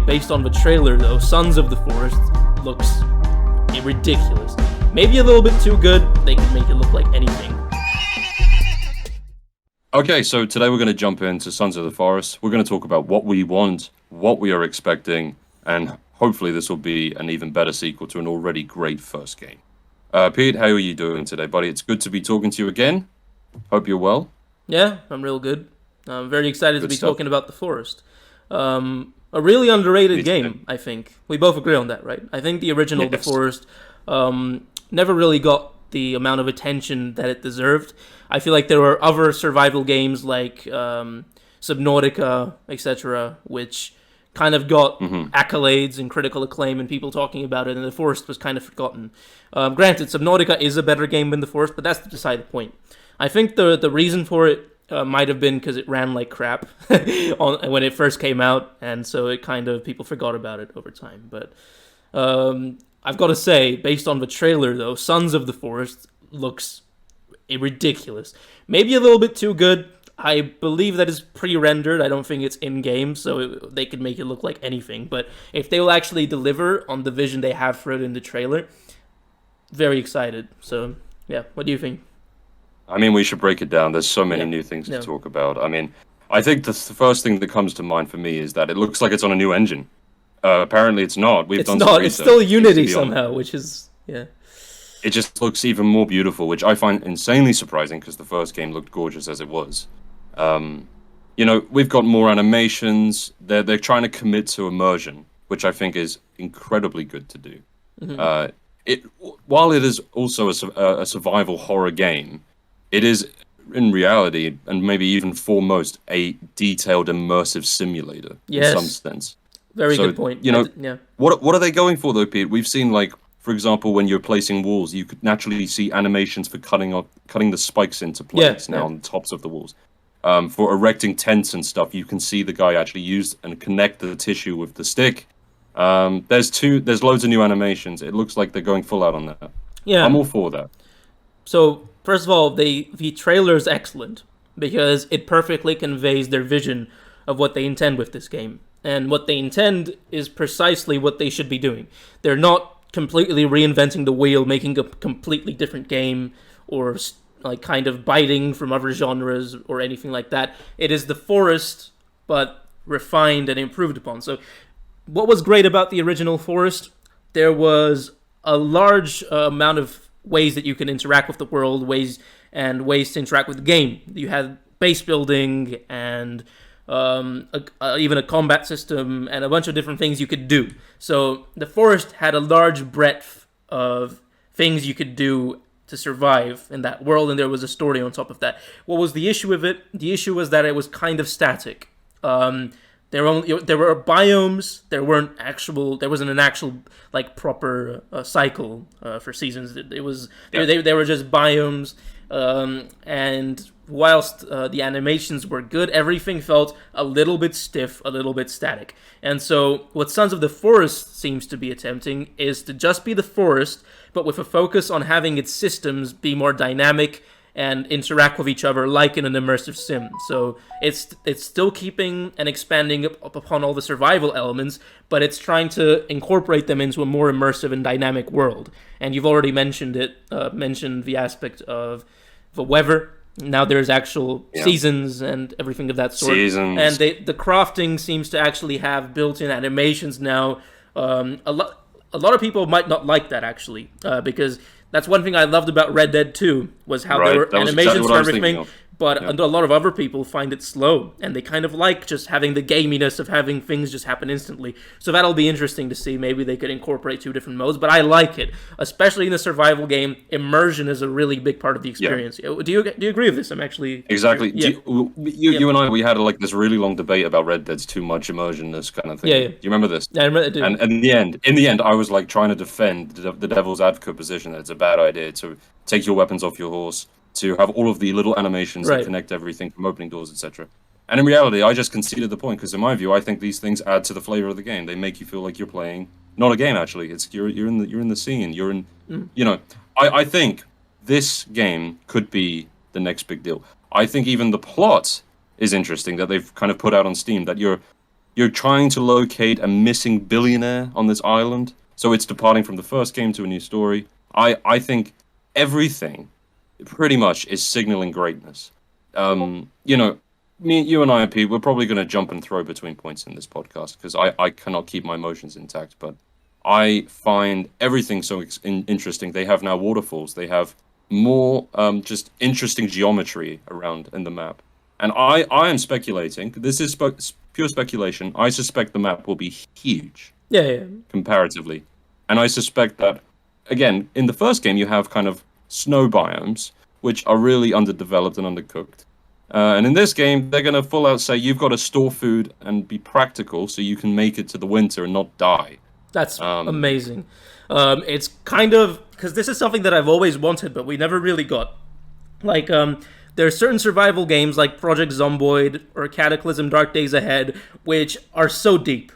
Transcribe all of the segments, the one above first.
based on the trailer, though, Sons of the Forest looks ridiculous. Maybe a little bit too good. They could make it look like anything. Okay, so today we're going to jump into Sons of the Forest. We're going to talk about what we want, what we are expecting, and hopefully this will be an even better sequel to an already great first game. Pete, how are you doing today, buddy? It's good to be talking to you again. Hope you're well. Yeah, I'm real good. I'm very excited to be stuff. talking about The Forest. A really underrated Me too. game, I think. We both agree on that, right? I think the original The Yes. Forest never really got the amount of attention that it deserved. I feel like there were other survival games like Subnautica, etc., which kind of got accolades and critical acclaim and people talking about it, and The Forest was kind of forgotten. Granted, Subnautica is a better game than The Forest, but that's beside the point. I think the reason for it might have been because it ran like crap when it first came out, and so it kind of, people forgot about it over time. But I've got to say, based on the trailer, though, Sons of the Forest looks ridiculous. Maybe a little bit too good. I believe that is pre-rendered. I don't think it's in-game, so they could make it look like anything. But if they will actually deliver on the vision they have for it in the trailer, very excited. So, yeah, what do you think? I mean, we should break it down. There's so many Yeah. new things Yeah. to talk about. I mean, I think the first thing that comes to mind for me is that it looks like it's on a new engine. Apparently it's not. We've It's done not. some It's research. still It seems to Unity be on- somehow, which is, yeah. It just looks even more beautiful, which I find insanely surprising because the first game looked gorgeous as it was. We've got more animations. They're trying to commit to immersion, which I think is incredibly good to do. While it is also a survival horror game, it is in reality, and maybe even foremost, a detailed immersive simulator Yes. in some sense. Very So, good point. Yeah. What are they going for though, Pete? We've seen, like, for example, when you're placing walls, you could naturally see animations for cutting the spikes into place now on the tops of the walls. For erecting tents and stuff, you can see the guy actually use and connect the tissue with the stick. There's loads of new animations. It looks like they're going full out on that. Yeah. I'm all for that. So, first of all, the trailer is excellent because it perfectly conveys their vision of what they intend with this game. And what they intend is precisely what they should be doing. They're not completely reinventing the wheel, making a completely different game, or like kind of biting from other genres or anything like that. It is The Forest, but refined and improved upon. So, what was great about the original Forest? There was a large amount of ways that you can interact with the world, ways to interact with the game. You had base building and even a combat system and a bunch of different things you could do. So the Forest had a large breadth of things you could do to survive in that world, and there was a story on top of that. What was the issue with it? The issue was that it was kind of static. There were biomes. There wasn't an actual like proper cycle for seasons. It was they were just biomes, and whilst the animations were good, everything felt a little bit stiff, a little bit static. And so what Sons of the Forest seems to be attempting is to just be the forest, but with a focus on having its systems be more dynamic and interact with each other like in an immersive sim. So it's still keeping and expanding upon all the survival elements, but it's trying to incorporate them into a more immersive and dynamic world. And you've already mentioned the aspect of the weather. Now there's actual seasons and everything of that sort. Seasons. And the crafting seems to actually have built-in animations now. A lot of people might not like that, actually, because that's one thing I loved about Red Dead 2, was how there were animations for everything. But a lot of other people find it slow, and they kind of like just having the gaminess of having things just happen instantly. So that'll be interesting to see. Maybe they could incorporate two different modes, but I like it. Especially in a survival game, immersion is a really big part of the experience. Do you agree with this? I'm actually... Exactly. Yeah. You and I, we had like this really long debate about Red Dead's too much immersion, this kind of thing. Yeah. Do you remember this? Yeah, I do. And in the end, I was like trying to defend the devil's advocate position that it's a bad idea to take your weapons off your horse, to have all of the little animations that connect everything from opening doors, etc. And in reality, I just conceded the point because, in my view, I think these things add to the flavor of the game. They make you feel like you're playing not a game. Actually, it's you're in the scene. You're in. I think this game could be the next big deal. I think even the plot is interesting that they've kind of put out on Steam. That You're trying to locate a missing billionaire on this island, so it's departing from the first game to a new story. I think everything pretty much is signaling greatness. You know, you and I, Pete, we're probably going to jump and throw between points in this podcast because I cannot keep my emotions intact. But I find everything so interesting. They have now waterfalls. They have more just interesting geometry around in the map. And I am speculating. This is pure speculation. I suspect the map will be huge. Yeah. Comparatively. And I suspect that, again, in the first game, you have kind of snow biomes, which are really underdeveloped and undercooked. And in this game, they're going to full out say you've got to store food and be practical so you can make it to the winter and not die. That's amazing. It's kind of, because this is something that I've always wanted, but we never really got. Like, there are certain survival games like Project Zomboid or Cataclysm Dark Days Ahead, which are so deep.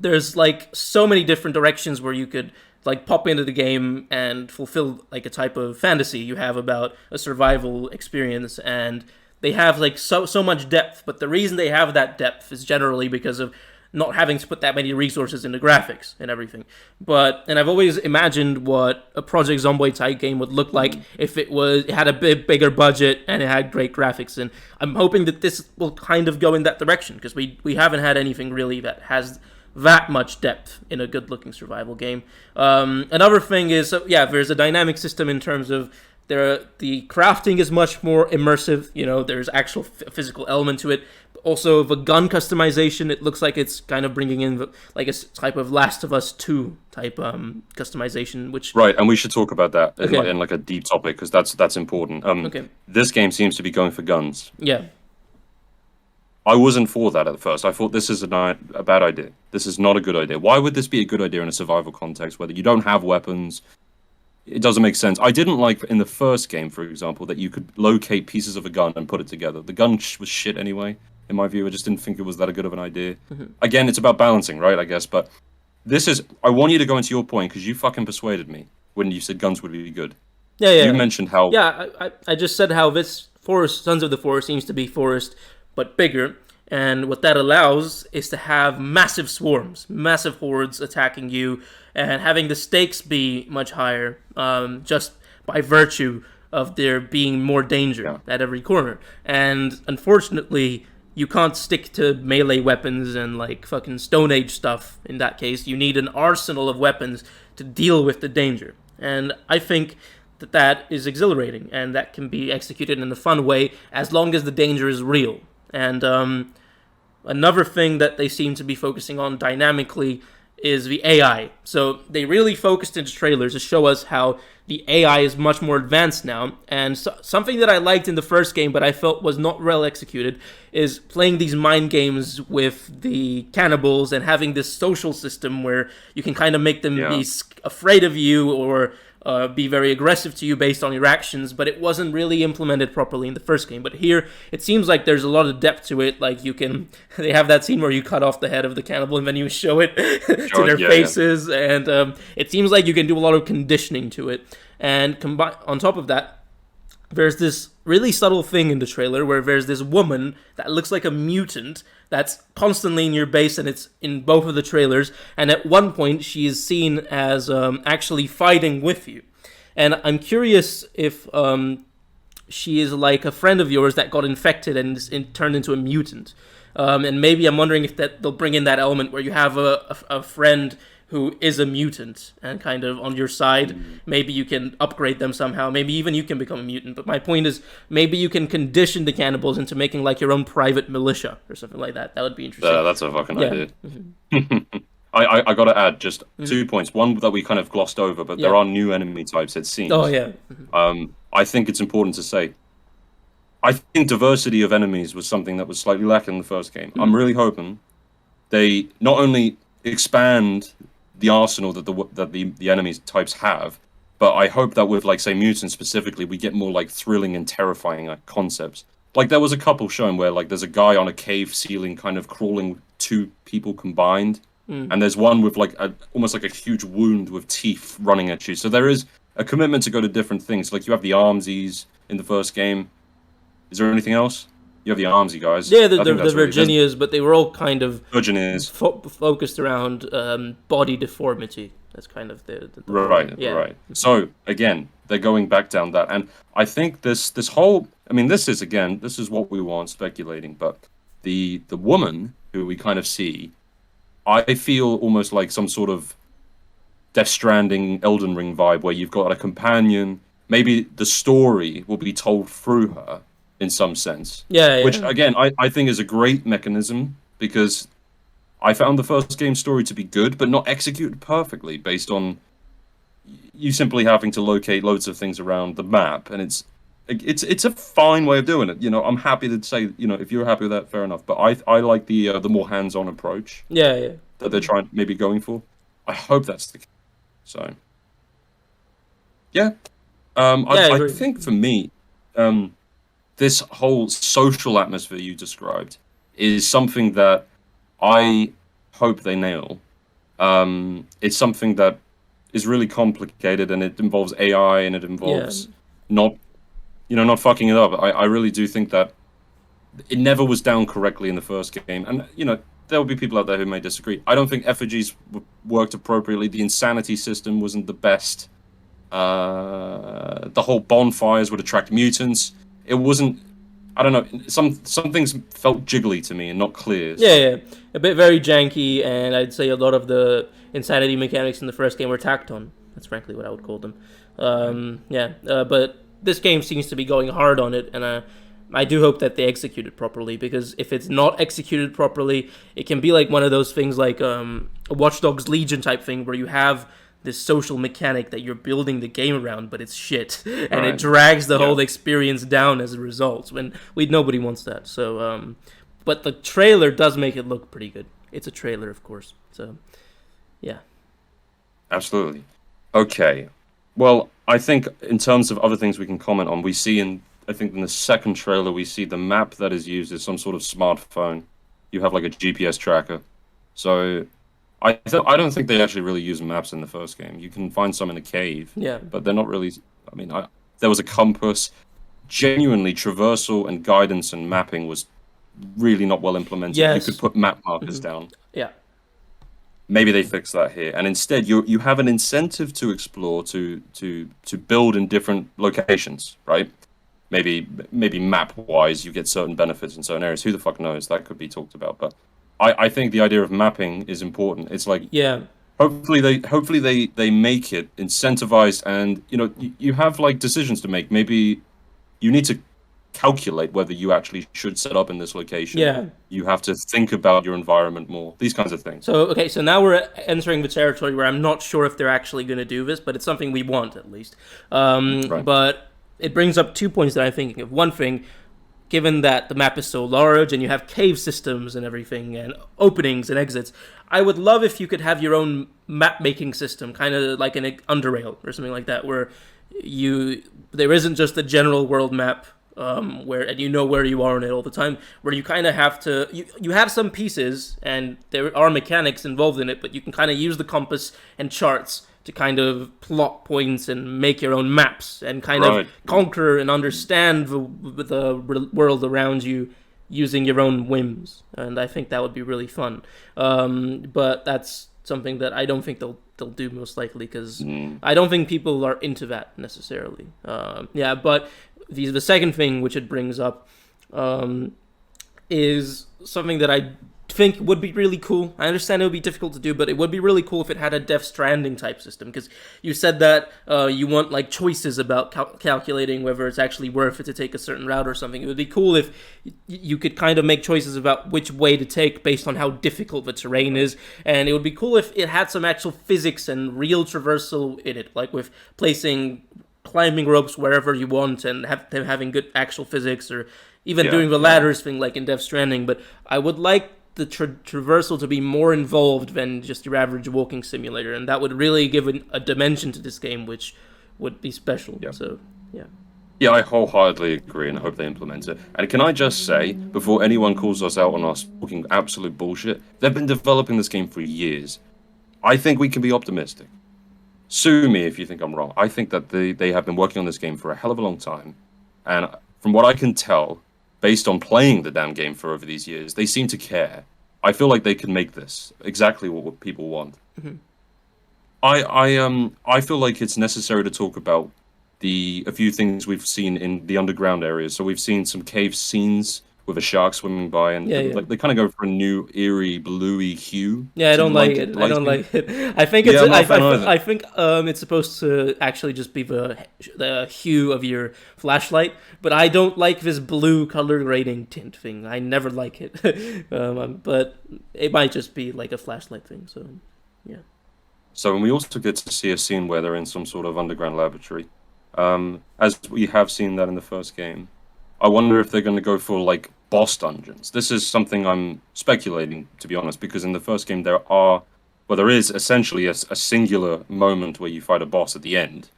There's like so many different directions where you could like pop into the game and fulfill like a type of fantasy you have about a survival experience, and they have like so much depth. But the reason they have that depth is generally because of not having to put that many resources into graphics and everything. And I've always imagined what a Project Zomboid type game would look like if it had a bigger budget and it had great graphics. And I'm hoping that this will kind of go in that direction, because we haven't had anything really that has that much depth in a good-looking survival game. Another thing is, there's a dynamic system in terms of the crafting is much more immersive. You know, there's actual physical element to it. Also, the gun customization, it looks like it's kind of bringing in like a type of Last of Us 2 type customization, which... Right, and we should talk about that in like a deep topic, because that's important. This game seems to be going for guns. Yeah. I wasn't for that at first. I thought this is a bad idea. This is not a good idea. Why would this be a good idea in a survival context where you don't have weapons? It doesn't make sense. I didn't like in the first game, for example, that you could locate pieces of a gun and put it together. The gun was shit anyway, in my view. I just didn't think it was that good of an idea. Again, it's about balancing, right, I guess. But this is... I want you to go into your point, because you fucking persuaded me when you said guns would be good. Yeah. You mentioned how... Yeah, I just said how this forest, Sons of the Forest, seems to be forest, but bigger. And what that allows is to have massive swarms, massive hordes attacking you, and having the stakes be much higher, just by virtue of there being more danger at every corner. And unfortunately, you can't stick to melee weapons and like fucking Stone Age stuff in that case. You need an arsenal of weapons to deal with the danger. And I think that is exhilarating, and that can be executed in a fun way as long as the danger is real. And another thing that they seem to be focusing on dynamically is the AI. So they really focused into trailers to show us how the AI is much more advanced now. And something that I liked in the first game, but I felt was not well executed, is playing these mind games with the cannibals and having this social system where you can kind of make them be afraid of you or be very aggressive to you based on your actions, but it wasn't really implemented properly in the first game. But here, it seems like there's a lot of depth to it. Like they have that scene where you cut off the head of the cannibal and then you show it to their faces, and it seems like you can do a lot of conditioning to it. And on top of that, there's this really subtle thing in the trailer where there's this woman that looks like a mutant that's constantly in your base, and it's in both of the trailers, and at one point she is seen as actually fighting with you. And I'm curious if she is like a friend of yours that got infected and turned into a mutant. And maybe I'm wondering if they'll bring in that element where you have a friend who is a mutant and kind of on your side. Maybe you can upgrade them somehow. Maybe even you can become a mutant. But my point is, maybe you can condition the cannibals into making like your own private militia or something like that. That would be interesting. That's a fucking idea. I got to add just 2 points. One that we kind of glossed over, but there are new enemy types, it seems. Oh, yeah. I think it's important to say, I think diversity of enemies was something that was slightly lacking in the first game. I'm really hoping they not only expand the arsenal that the enemies types have, but I hope that with, like, say, mutants specifically, we get more like thrilling and terrifying concepts. Like, there was a couple shown where like there's a guy on a cave ceiling kind of crawling 2 people combined, and there's one with like almost like a huge wound with teeth running at you. So there is a commitment to go to different things. Like, you have the armsies in the first game. Is there anything else? You have the armsy guys. Yeah, I think the that's really there's Virginias, but they were all kind of Virginis. focused around body deformity. That's kind of the whole, Right, yeah. right. So again, they're going back down that, and I think this whole. I mean, this is what we want speculating, but the woman who we kind of see, I feel almost like some sort of Death Stranding, Elden Ring vibe, where you've got a companion. Maybe the story will be told through her in some sense, Yeah, which yeah. again I think is a great mechanism because I found the first game story to be good, but not executed perfectly based on you simply having to locate loads of things around the map, and it's a fine way of doing it. You know, I'm happy to say, you know, if you're happy with that, fair enough. But I like the more hands-on approach Yeah, yeah. that they're trying maybe going for. I hope that's the case. So yeah, Yeah, I I agree. think for me, um, this whole social atmosphere you described is something that I hope they nail. It's something that is really complicated and it involves AI and it Yeah. involves not, not fucking it up. I really do think that it never was down correctly in the first game. And, there will be people out there who may disagree. I don't think effigies worked appropriately. The insanity system wasn't the best. The whole bonfires would attract mutants. It wasn't. I don't know. Some things felt jiggly to me and not clear. Yeah, So yeah. A bit very janky, and I'd say a lot of the insanity mechanics in the first game were tacked on. That's frankly what I would call them. Yeah, but this game seems to be going hard on it, and I do hope that they execute it properly, because if it's not executed properly, it can be like one of those things like a Watch Dogs Legion type thing where you have this social mechanic that you're building the game around, but it's shit, and it right, drags the yeah, whole experience down as a result. When nobody wants that. So, but the trailer does make it look pretty good. It's a trailer, of course. So, yeah, absolutely. Okay. Well, I think in terms of other things we can comment on, we see I think in the second trailer, we see the map that is used as some sort of smartphone. You have like a GPS tracker. So I don't think they actually really use maps in the first game. You can find some in a cave, yeah, but they're not really. I mean, there was a compass. Genuinely, traversal and guidance and mapping was really not well implemented. You could yes, put map markers mhm, down. yeah, Maybe they fix that here, and instead you have an incentive to explore, to build in different locations, right? Maybe map wise you get certain benefits in certain areas. Who the fuck knows? That could be talked about, but I think the idea of mapping is important. It's like yeah, hopefully they make it incentivized, and you have like decisions to make. Maybe you need to calculate whether you actually should set up in this location. yeah. You have to think about your environment more. These kinds of things. So okay, so now we're entering the territory where I'm not sure if they're actually going to do this, but it's something we want at least. Right. But it brings up 2 points that I'm thinking of. One thing, given that the map is so large and you have cave systems and everything and openings and exits, I would love if you could have your own map making system, kind of like an Underrail or something like that, where there isn't just a general world map, where and you know where you are in it all the time, where you kind of have to you have some pieces and there are mechanics involved in it, but you can kind of use the compass and charts to kind of plot points and make your own maps and kind of Right. conquer and understand the world around you using your own whims. And I think that would be really fun. But that's something that I don't think they'll do most likely, because I don't think people are into that necessarily. Yeah, but the second thing which it brings up, is something that I think would be really cool. I understand it would be difficult to do, but it would be really cool if it had a Death Stranding type system. Because you said that you want like choices about calculating whether it's actually worth it to take a certain route or something. It would be cool if you could kind of make choices about which way to take based on how difficult the terrain is. And it would be cool if it had some actual physics and real traversal in it, like with placing climbing ropes wherever you want and them having good actual physics, or even Yeah, doing the yeah. ladders thing like in Death Stranding. But I would like the traversal to be more involved than just your average walking simulator, and that would really give a dimension to this game which would be special. Yeah. So, yeah. Yeah, I wholeheartedly agree, and I hope they implement it. And can I just say, before anyone calls us out on us talking absolute bullshit, they've been developing this game for years. I think we can be optimistic. Sue me if you think I'm wrong. I think that they have been working on this game for a hell of a long time, and from what I can tell, based on playing the damn game for over these years, they seem to care. I feel like they can make this exactly what people want. Mhm. I feel like it's necessary to talk about a few things we've seen in the underground areas. So we've seen some cave scenes with a shark swimming by, and Yeah, yeah. they kind of go for a new eerie, bluey hue Yeah, I to don't the like it. I don't lighting. like it. I think it's. Yeah, I'm not a fan either. I think it's supposed to actually just be the hue of your flashlight, but I don't like this blue color grading tint thing. I never like it. But it might just be like a flashlight thing. So, yeah. So, and we also get to see a scene where they're in some sort of underground laboratory, as we have seen that in the first game. I wonder if they're going to go for like boss dungeons. This is something I'm speculating, to be honest, because in the first game there is essentially a singular moment where you fight a boss at the end.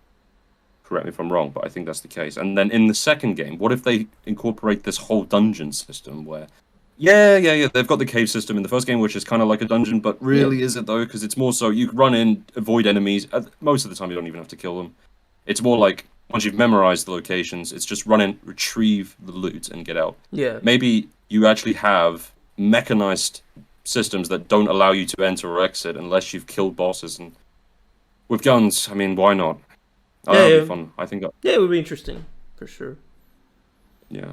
Correct me if I'm wrong, but I think that's the case. And then in the second game, what if they incorporate this whole dungeon system where, yeah, they've got the cave system in the first game, which is kind of like a dungeon, but really is it though? Because it's more so you run in, avoid enemies. Most of the time, you don't even have to kill them. It's more like once you've memorized the locations, it's just run in, retrieve the loot, and get out. Yeah. Maybe you actually have mechanized systems that don't allow you to enter or exit unless you've killed bosses. And with guns, I mean, why not? That'd be fun. I think. Yeah, it would be interesting for sure. Yeah.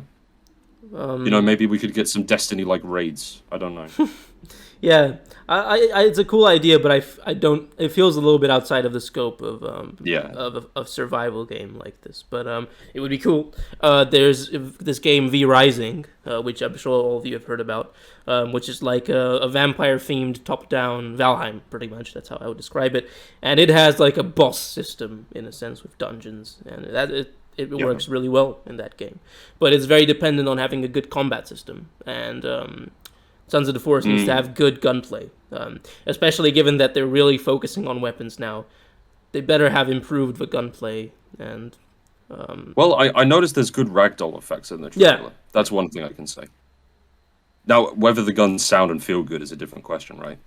Maybe we could get some Destiny-like raids. I don't know. Yeah, it's a cool idea, but I don't. It feels a little bit outside of the scope of of a survival game like this. But it would be cool. There's this game V Rising, which I'm sure all of you have heard about, which is like a vampire-themed top-down Valheim, pretty much. That's how I would describe it. And it has like a boss system in a sense with dungeons, and it works really well in that game. But it's very dependent on having a good combat system and. Sons of the Forest needs to have good gunplay, especially given that they're really focusing on weapons now. They better have improved the gunplay and. Well, I noticed there's good ragdoll effects in the trailer. Yeah. That's one thing I can say. Now, whether the guns sound and feel good is a different question, right?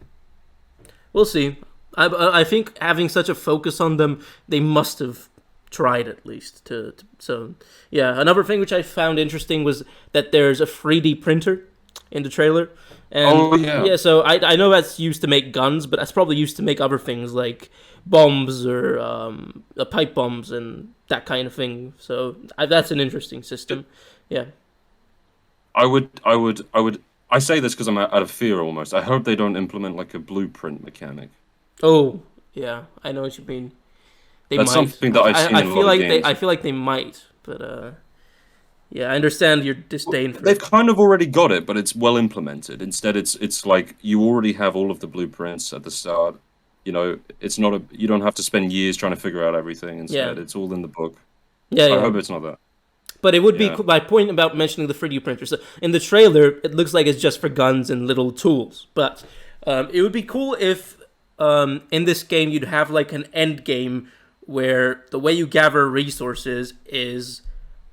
We'll see. I think having such a focus on them, they must have tried at least so yeah. Another thing which I found interesting was that there's a 3D printer in the trailer. And so I know that's used to make guns, but that's probably used to make other things like bombs or pipe bombs and that kind of thing. So that's an interesting system. Yeah. I say this because I'm out of fear almost. I hope they don't implement like a blueprint mechanic. Oh, yeah. I know what you mean. That's something that I've seen in a lot of games. I feel like they might, but yeah, I understand your disdain for They've kind of already got it, but it's well implemented. Instead, it's like you already have all of the blueprints at the start. It's not you don't have to spend years trying to figure out everything. Instead, it's all in the book. Yeah, I hope it's not that. But it would be my point about mentioning the 3D printer. So in the trailer, it looks like it's just for guns and little tools. But it would be cool if in this game you'd have like an end game where the way you gather resources is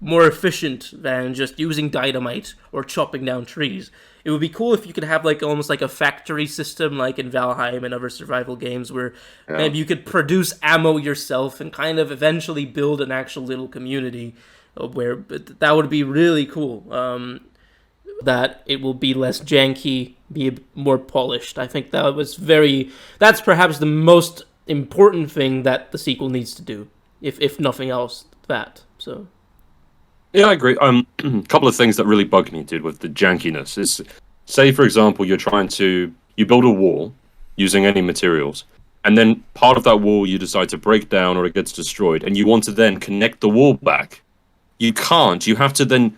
more efficient than just using dynamite or chopping down trees. It would be cool if you could have like almost like a factory system like in Valheim and other survival games where maybe you could produce ammo yourself and kind of eventually build an actual little community where that would be really cool. That it will be less janky, be more polished. I think that's perhaps the most important thing that the sequel needs to do, if nothing else, so. Yeah, I agree. A couple of things that really bug me, dude, with the jankiness is, say, for example, you build a wall using any materials, and then part of that wall you decide to break down or it gets destroyed, and you want to then connect the wall back. You can't. You have to then...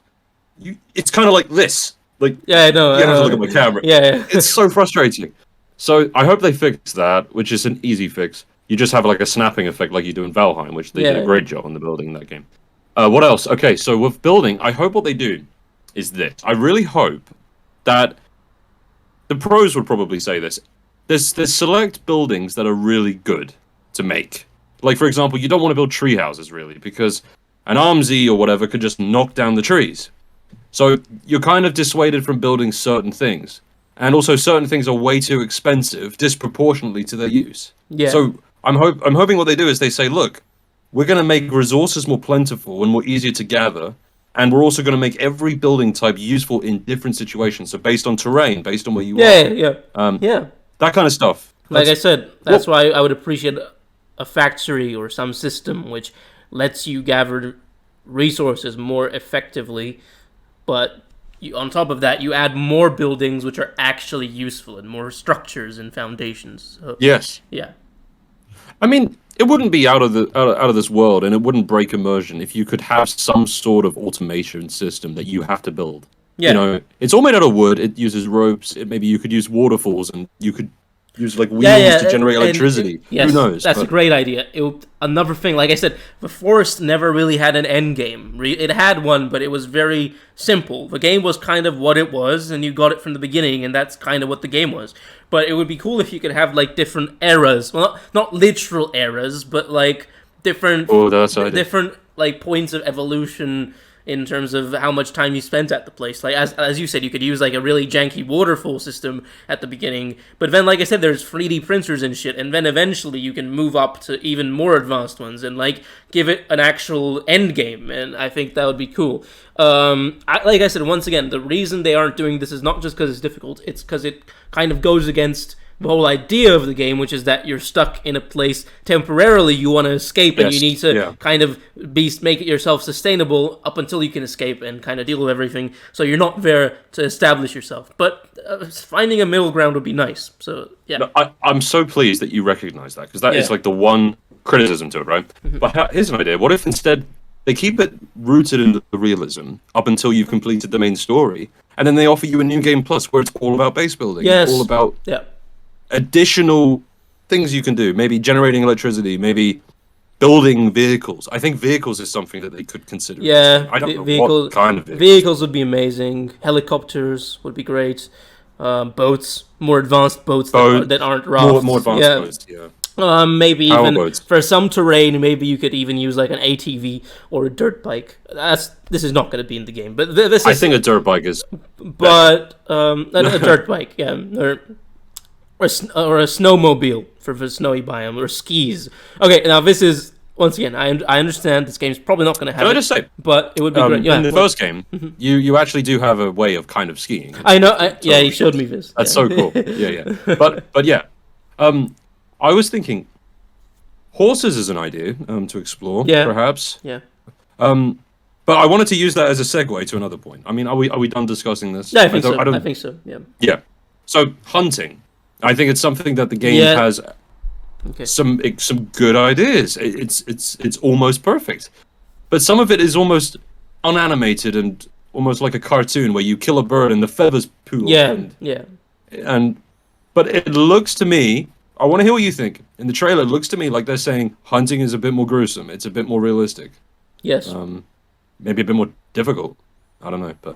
it's kind of like this. Like, yeah, I know. You have to look at my camera. Yeah. It's so frustrating. So I hope they fix that, which is an easy fix. You just have like a snapping effect like you do in Valheim, which they did a great job on the building in that game. What else? Okay, so with building, I hope what they do is this. I really hope that the pros would probably say this. There's select buildings that are really good to make. Like, for example, you don't want to build tree houses, really, because an armsy or whatever could just knock down the trees. So you're kind of dissuaded from building certain things. And also, certain things are way too expensive, disproportionately to their use. Yeah. So I'm hoping what they do is they say, look, we're going to make resources more plentiful and more easier to gather, and we're also going to make every building type useful in different situations. So based on terrain, based on where you Yeah, are, yeah. that kind of stuff. Like I said, that's why I would appreciate a factory or some system which lets you gather resources more effectively, but on top of that, you add more buildings which are actually useful and more structures and foundations. So, Yes. yeah. I mean, it wouldn't be out of this world, and it wouldn't break immersion if you could have some sort of automation system that you have to build. Yeah. You know, it's all made out of wood. It uses ropes. Maybe you could use waterfalls, and you could use like wheels to generate electricity. Yes, who knows? That's a great idea. Another thing, like I said, the forest never really had an end game. It had one, but it was very simple. The game was kind of what it was, and you got it from the beginning, and that's kind of what the game was. But it would be cool if you could have like different eras. Well, not literal eras, but like different like points of evolution in terms of how much time you spent at the place. Like as you said, you could use like a really janky waterfall system at the beginning, but then like I said, there's 3D printers and shit, and then eventually you can move up to even more advanced ones and like give it an actual end game, and I think that would be cool. Like I said, once again, the reason they aren't doing this is not just because it's difficult, it's because it kind of goes against the whole idea of the game, which is that you're stuck in a place temporarily, you want to escape, and you need to kind of make it yourself sustainable up until you can escape and kind of deal with everything, so you're not there to establish yourself. But finding a middle ground would be nice. So yeah, no, I'm so pleased that you recognize that, because that is like the one criticism to it, right? Mm-hmm. But here's an idea. What if instead they keep it rooted in the realism up until you've completed the main story, and then they offer you a new game plus where it's all about base building, all about additional things you can do, maybe generating electricity, maybe building vehicles. I think vehicles is something that they could consider. Yeah, I don't know what kind of vehicles would be amazing. Helicopters would be great. Boats, more advanced boats that aren't rafts. More advanced boats, maybe Power even boats. For some terrain, maybe you could even use like an ATV or a dirt bike. This is not going to be in the game, but I think a dirt bike is. But a dirt bike, or a snowmobile for the snowy biome, or skis. Okay, now this is, once again, I understand this game's probably not going to have. Can I just say? But it would be great. In the first game, you actually do have a way of kind of skiing. I know. You showed me this. That's so cool. Yeah. But yeah, I was thinking, horses is an idea to explore. Perhaps. Yeah. But I wanted to use that as a segue to another point. I mean, are we done discussing this? Yeah, I think so. Yeah. Yeah. So hunting. I think it's something that the game has some good ideas. It's almost perfect, but some of it is almost unanimated and almost like a cartoon where you kill a bird and the feathers pool. But it looks to me. I want to hear what you think. In the trailer, it looks to me like they're saying hunting is a bit more gruesome. It's a bit more realistic. Yes. Maybe a bit more difficult. I don't know, but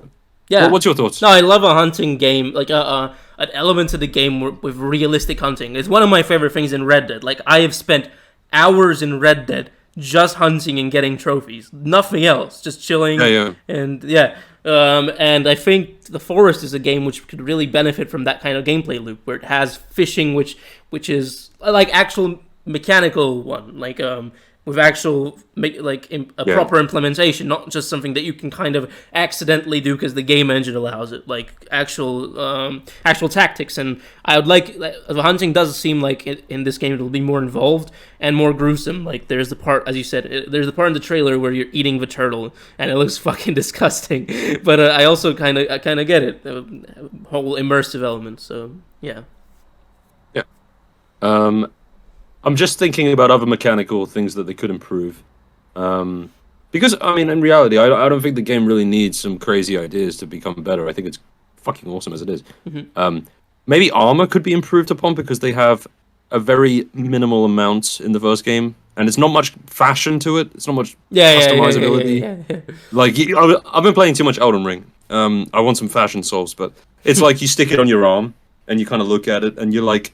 what's your thoughts? No, I love a hunting game, like an element of the game with realistic hunting. It's one of my favorite things in Red Dead. Like, I have spent hours in Red Dead just hunting and getting trophies. Nothing else. Just chilling. And and I think The Forest is a game which could really benefit from that kind of gameplay loop, where it has fishing, which is like actual mechanical one, like with actual proper implementation, not just something that you can kind of accidentally do because the game engine allows it, like actual tactics. And I would like the hunting does seem like in this game it'll be more involved and more gruesome. Like there's the part, as you said, there's the part in the trailer where you're eating the turtle and it looks fucking disgusting. But I also kind of get it, the whole immersive element. So yeah. I'm just thinking about other mechanical things that they could improve. Because, I mean, in reality, I don't think the game really needs some crazy ideas to become better. I think it's fucking awesome as it is. Mm-hmm. Maybe armor could be improved upon because they have a very minimal amount in the first game. And it's not much fashion to it. It's not much customizability. Yeah. Like, I've been playing too much Elden Ring. I want some fashion solves, but it's like you stick it on your arm and you kind of look at it and you're like,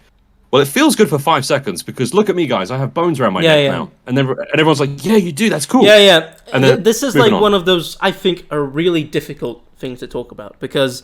well, it feels good for 5 seconds because look at me, guys. I have bones around my neck now. And then everyone's like, yeah, you do. That's cool. Yeah. And then this is like one of those, I think, are really difficult things to talk about because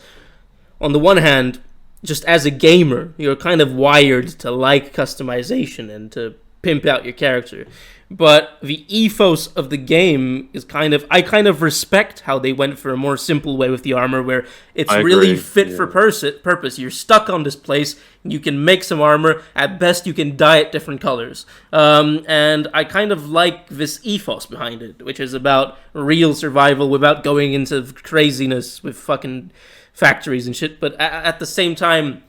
on the one hand, just as a gamer, you're kind of wired to like customization and to pimp out your character. But the ethos of the game is I kind of respect how they went for a more simple way with the armor, where it's I really agree. fit Yeah. for purpose. You're stuck on this place. You can make some armor. At best, you can dye it different colors. And I kind of like this ethos behind it, which is about real survival without going into craziness with fucking factories and shit. But at the same time,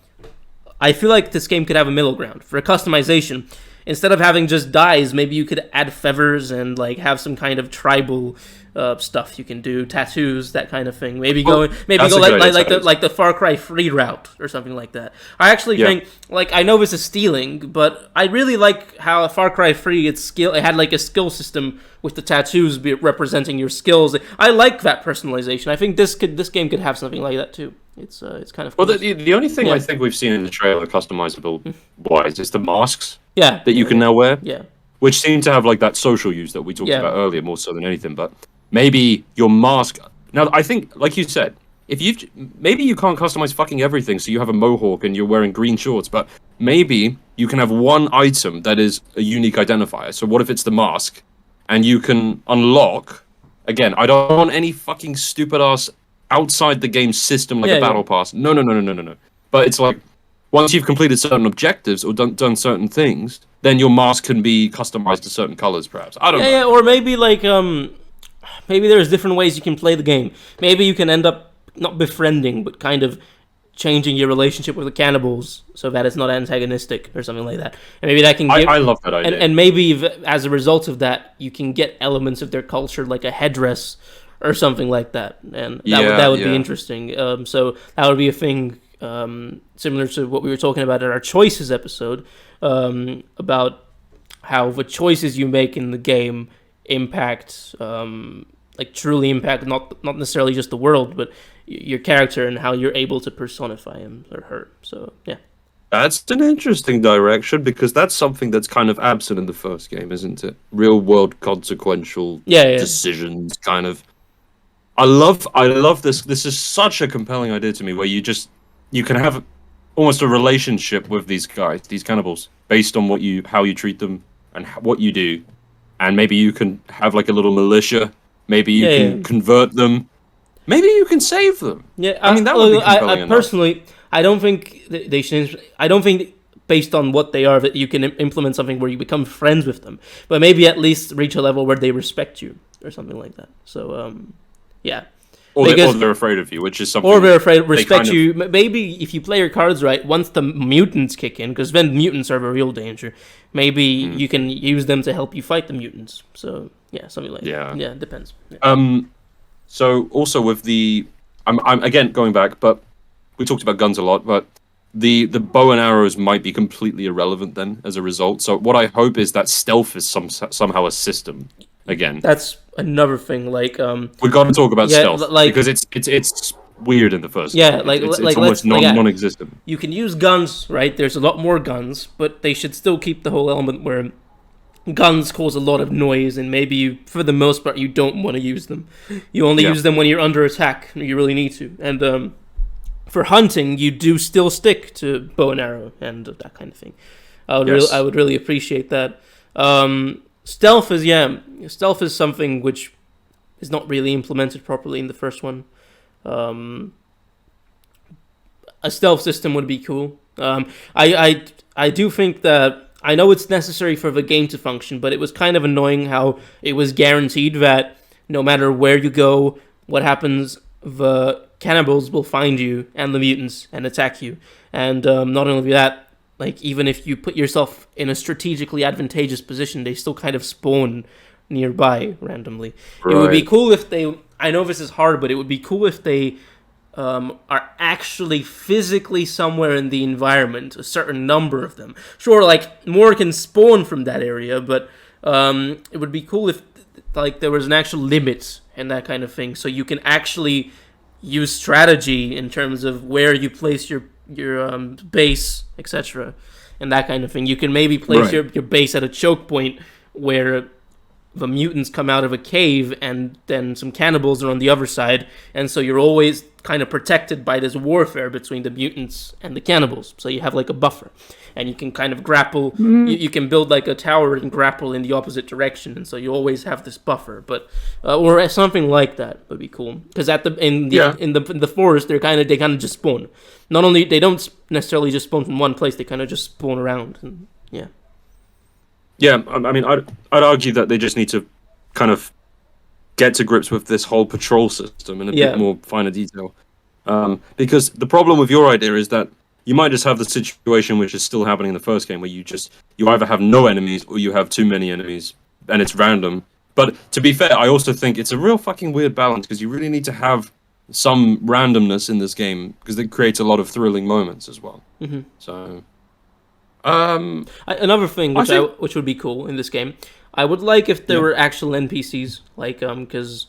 I feel like this game could have a middle ground for a customization. Instead of having just dyes, maybe you could add feathers and like have some kind of tribal stuff you can do, tattoos, that kind of thing. Maybe go that's a good idea, like the Far Cry 3 route or something like that. I actually think, like, I know this is stealing, but I really like how Far Cry 3 it had like a skill system with the tattoos representing your skills. I like that personalization. I think this game could have something like that too. It's kind of cool. Well, the only thing I think we've seen in the trailer customizable wise is the masks yeah, that you can now wear, yeah. which seem to have like that social use that we talked about earlier more so than anything. But maybe your mask. Now, I think, like you said, if you maybe you can't customize fucking everything, so you have a mohawk and you're wearing green shorts, but maybe you can have one item that is a unique identifier. So what if it's the mask, and you can unlock? Again, I don't want any fucking stupid ass outside the game system like a battle pass. No. But it's like once you've completed certain objectives or done certain things, then your mask can be customized to certain colors, perhaps. I don't know. Yeah, or maybe like maybe there's different ways you can play the game. Maybe you can end up not befriending, but kind of changing your relationship with the cannibals so that it's not antagonistic or something like that. And maybe that can give... I love that idea. And maybe as a result of that, you can get elements of their culture, like a headdress or something like that. And that would be interesting. So that would be a thing similar to what we were talking about in our choices episode, about how the choices you make in the game impact, like truly impact not necessarily just the world, but your character and how you're able to personify him or her. So yeah, that's an interesting direction, because that's something that's kind of absent in the first game, isn't it? Real world consequential decisions, kind of. I love this. This is such a compelling idea to me, where you can have almost a relationship with these guys, these cannibals, based on how you treat them and what you do. And maybe you can have like a little militia. Maybe you can convert them. Maybe you can save them. Yeah, I mean, that would be compelling enough. Personally, I don't think they should. I don't think based on what they are that you can implement something where you become friends with them. But maybe at least reach a level where they respect you or something like that. So yeah. Or they're afraid of you, which is something. Or they're afraid, respect you. Maybe if you play your cards right, once the mutants kick in, because then mutants are a real danger. Maybe you can use them to help you fight the mutants. So yeah, something like that. Yeah, it depends. Yeah. So also with I'm again going back, but we talked about guns a lot, but the bow and arrows might be completely irrelevant then as a result. So what I hope is that stealth is somehow a system again. That's another thing. Like we got to talk about stealth, because it's weird in the first. Yeah, game. It's almost non-existent. You can use guns, right? There's a lot more guns, but they should still keep the whole element where guns cause a lot of noise, and maybe for the most part you don't want to use them. You only use them when you're under attack. You really need to. And for hunting, you do still stick to bow and arrow and that kind of thing. I would really appreciate that. Stealth is something which is not really implemented properly in the first one. A stealth system would be cool. I do think that, I know it's necessary for the game to function, but it was kind of annoying how it was guaranteed that no matter where you go, what happens, the cannibals will find you and the mutants and attack you. And not only that, like, even if you put yourself in a strategically advantageous position, they still kind of spawn nearby randomly. Right. It would be cool if they... I know this is hard, but it would be cool if they are actually physically somewhere in the environment, a certain number of them. Sure, like, more can spawn from that area, but it would be cool if, like, there was an actual limit and that kind of thing, so you can actually use strategy in terms of where you place your base, etc., and that kind of thing. You can maybe place your base at a choke point where the mutants come out of a cave and then some cannibals are on the other side, and so you're always kind of protected by this warfare between the mutants and the cannibals. So you have like a buffer, and you can kind of grapple. You can build like a tower and grapple in the opposite direction, and so you always have this buffer. But or something like that would be cool, because in the forest they kind of just spawn. Not only they don't necessarily just spawn from one place, they kind of just spawn around. And, yeah. Yeah, I mean, I'd argue that they just need to kind of get to grips with this whole patrol system in a bit more finer detail. Because the problem with your idea is that you might just have the situation which is still happening in the first game, where you either have no enemies or you have too many enemies, and it's random. But to be fair, I also think it's a real fucking weird balance, because you really need to have some randomness in this game, because it creates a lot of thrilling moments as well. Mm-hmm. So... another thing which would be cool in this game, I would like if there were actual NPCs, like because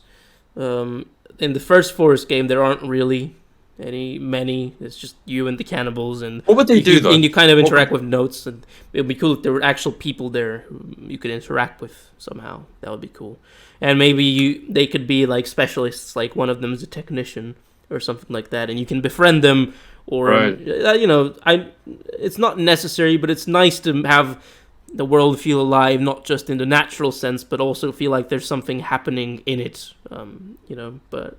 in the first Forest game there aren't really many. It's just you and the cannibals, and what would they do though? And you kind of interact with notes, and it would be cool if there were actual people there who you could interact with somehow. That would be cool, and maybe they could be like specialists, like one of them is a technician or something like that, and you can befriend them. Or it's not necessary, but it's nice to have the world feel alive, not just in the natural sense, but also feel like there's something happening in it. But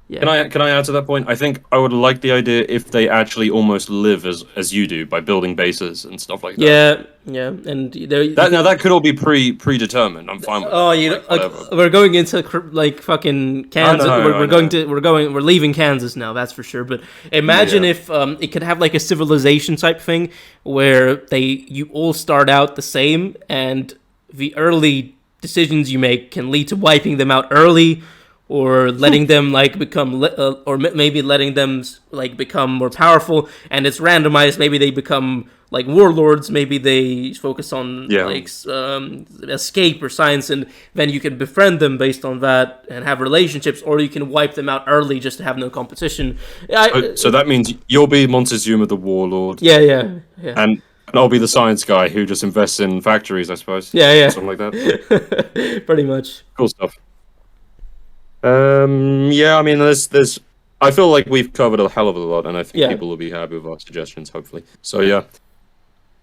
yeah. Can I add to that point? I think I would like the idea if they actually almost live as you do, by building bases and stuff like that. Yeah, and that could all be predetermined. I'm fine with. We're going into like fucking Kansas. We're leaving Kansas now. That's for sure. But imagine if it could have like a civilization type thing where you all start out the same, and the early decisions you make can lead to wiping them out early. Or letting them like become, or maybe letting them like become more powerful, and it's randomized. Maybe they become like warlords. Maybe they focus on escape or science, and then you can befriend them based on that and have relationships, or you can wipe them out early just to have no competition. So that means you'll be Montezuma, the warlord. Yeah. And I'll be the science guy who just invests in factories, I suppose. Yeah. Something like that. Pretty much. Cool stuff. I mean, there's. I feel like we've covered a hell of a lot, and I think people will be happy with our suggestions, hopefully. So yeah,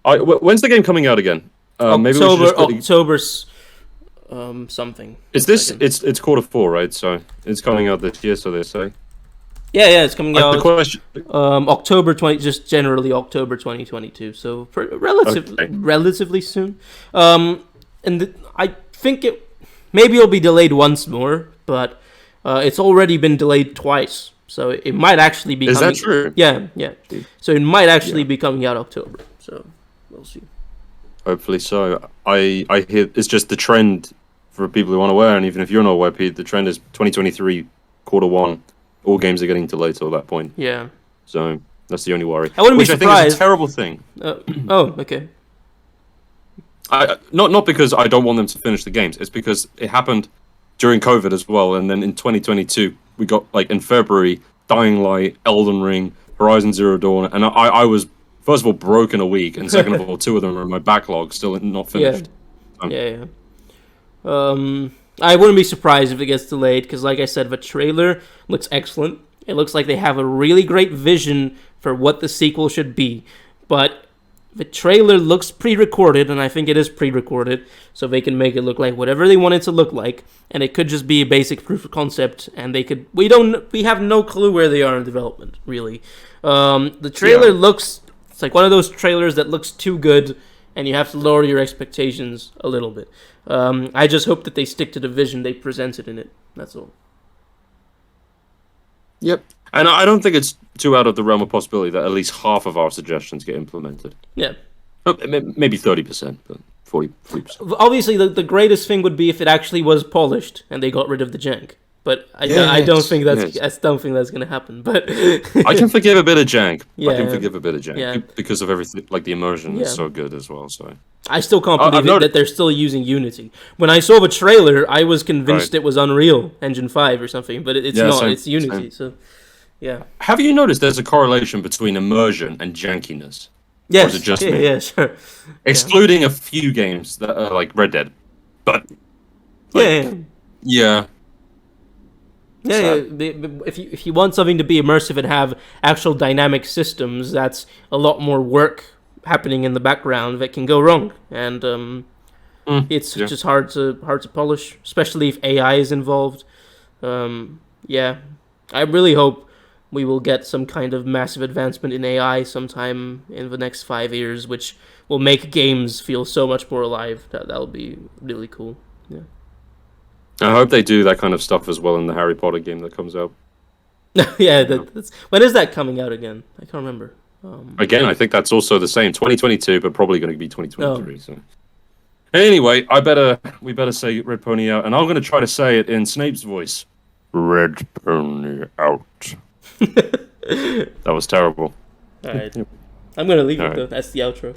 when's the game coming out again? Maybe October's something. Is this? It's Q4, right? So it's coming out this year, so they say. Yeah, it's coming out. The question. October 20, just generally October 2022. So relatively soon. I think maybe it'll be delayed once more, but. It's already been delayed twice, so it might actually be. Is that true? Yeah. So it might actually be coming out October. So we'll see. Hopefully so. I hear it's just the trend for people who aren't aware, and even if you're not aware, Pete, the trend is 2023 Q1. All games are getting delayed till that point. Yeah. So that's the only worry. I wouldn't be surprised. I think is a terrible thing. Okay. Not because I don't want them to finish the games. It's because it happened during COVID as well, and then in 2022 we got like in February Dying Light, Elden Ring, Horizon Zero Dawn, and I was first of all broken a week, and second of all 2 of them are in my backlog still not finished. Yeah. I wouldn't be surprised if it gets delayed, because like I said, the trailer looks excellent. It looks like they have a really great vision for what the sequel should be, but the trailer looks pre-recorded, and I think it is pre-recorded, so they can make it look like whatever they want it to look like, and it could just be a basic proof of concept, and we have no clue where they are in development, really. The trailer looks, it's like one of those trailers that looks too good, and you have to lower your expectations a little bit. I just hope that they stick to the vision they presented in it, that's all. Yep. And I don't think it's too out of the realm of possibility that at least half of our suggestions get implemented. Yeah. Maybe 30%, but 40%. Obviously, the greatest thing would be if it actually was polished and they got rid of the jank. But I don't think that's going to happen. But I can forgive a bit of jank. Yeah. I can forgive a bit of jank because of everything. Like the immersion is so good as well. So I still can't believe that they're still using Unity. When I saw the trailer, I was convinced it was Unreal Engine 5 or something, but it's not. It's Unity. So. Yeah. Have you noticed there's a correlation between immersion and jankiness? Yes. Or is it just me? Yeah, sure. Excluding a few games that are like Red Dead. But Like, Yeah, yeah, yeah, yeah. sad. If you want something to be immersive and have actual dynamic systems, that's a lot more work happening in the background that can go wrong, and it's Yeah. just hard to polish, especially if AI is involved. Yeah, I really hope we will get some kind of massive advancement in AI sometime in the next 5 years, which will make games feel so much more alive. That'll be really cool. Yeah. I hope they do that kind of stuff as well in the Harry Potter game that comes out. Yeah, Yeah. that's when is that coming out again? I can't remember. Again, I think that's also the same 2022, but probably going to be Oh, 2023. So anyway, we better say Red Pony out, and I'm going to try to say it in Snape's voice. Red Pony out. That was terrible. all right. I'm gonna leave All it right. though. That's the outro.